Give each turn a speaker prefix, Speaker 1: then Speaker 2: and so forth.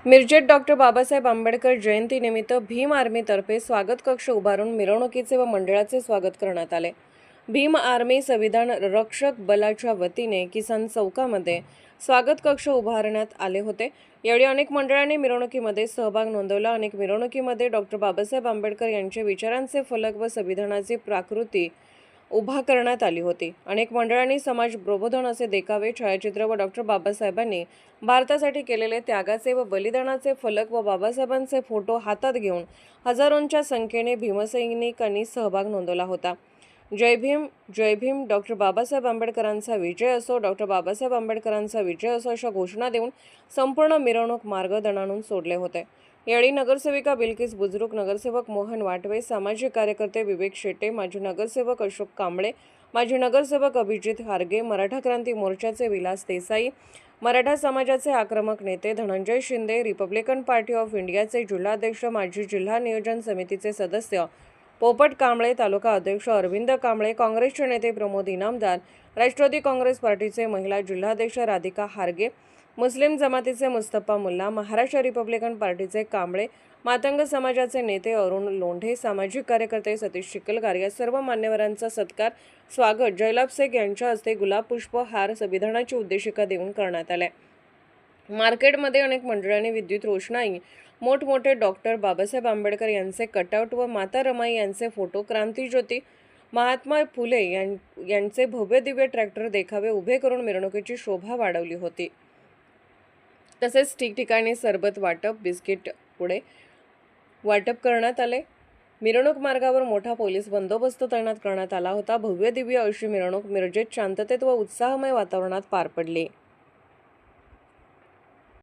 Speaker 1: मिरजेत doctor Babasaheb Ambedkar जयंतीनिमित्त भीम आर्मीतर्फे स्वागत कक्ष उभारून मिरवणुकीचे व मंडळाचे स्वागत करण्यात आले। भीम आर्मी संविधान रक्षक बलाच्या वतीने किसान चौकामध्ये स्वागत कक्ष उभारण्यात आले होते। यावेळी अनेक मंडळांनी मिरवणुकीमध्ये सहभाग नोंदवला। अनेक मिरवणुकीमध्ये डॉक्टर बाबासाहेब आंबेडकर यांचे विचारांचे फलक व संविधानाची प्राकृती उभा करण्यात आली होती। अनेक मंडळांनी समाज प्रबोधन असे देखावे, छायाचित्र व डॉक्टर बाबासाहेबांनी भारतासाठी केलेले त्यागाचे व बलिदानाचे फलक व बाबासाहेबांचे फोटो हातात घेऊन हजारोंच्या संख्येने भीमसैनिकांनी सहभाग नोंदवला होता। जय भीम, जय भीम, डॉक्टर बाबासाहेब आंबेडकरांचा विजय असो, डॉक्टर बाबासाहेब आंबेडकरांचा विजय असो अशा घोषणा देऊन संपूर्ण मिरवणूक मार्ग दणाणून सोडले होते। यावेळी नगरसेविका बिल्किस बुजुर्ग, नगरसेवक मोहन वाटवे, सामाजिक कार्यकर्ते विवेक शेटे, माजी नगरसेवक अशोक कांबळे, माजी नगरसेवक अभिजित हारगे, मराठा क्रांती मोर्चाचे विलास देसाई, मराठा समाजाचे आक्रमक नेते Dhananjay Shinde, Republican party of इंडियाचे जिल्हाध्यक्ष, माजी जिल्हा नियोजन समितीचे सदस्य पोपट कांबळे, तालुका अध्यक्ष अरविंद कांबळे, काँग्रेसचे नेते प्रमोद इनामदार, राष्ट्रवादी काँग्रेस पार्टीचे महिला जिल्हाध्यक्ष राधिका हारगे, मुस्लिम जमातीचे मुस्तफा मुल्ला, महाराष्ट्र रिपब्लिकन पार्टीचे कांबळे, मातंग समाजाचे नेते अरुण लोंढे, सामाजिक कार्यकर्ते सतीश चिखलकर या सर्व मान्यवरांचा सत्कार स्वागत जयलाभ शेख यांच्या हस्ते गुलाब पुष्प हार संविधानाची उद्देशिका देऊन करण्यात आले। मार्केटमध्ये अनेक मंडळांनी विद्युत रोषणाई, मोठमोठे डॉक्टर बाबासाहेब आंबेडकर यांचे कटआउट व माता रमाई यांचे फोटो, क्रांतीज्योती महात्मा फुले यांचे भव्य दिव्य ट्रॅक्टर देखावे उभे करून मिरवणुकीची शोभा वाढवली होती। तसेच ठिकठिकाणी सरबत वाटप, बिस्किट पुडे वाटप करण्यात आले। मिरवणूक मार्गावर मोठा पोलीस बंदोबस्त तैनात करण्यात आला होता। भव्य दिव्य अशी मिरवणूक मिरजेत शांततेत व उत्साहमय वातावरणात पार पडली।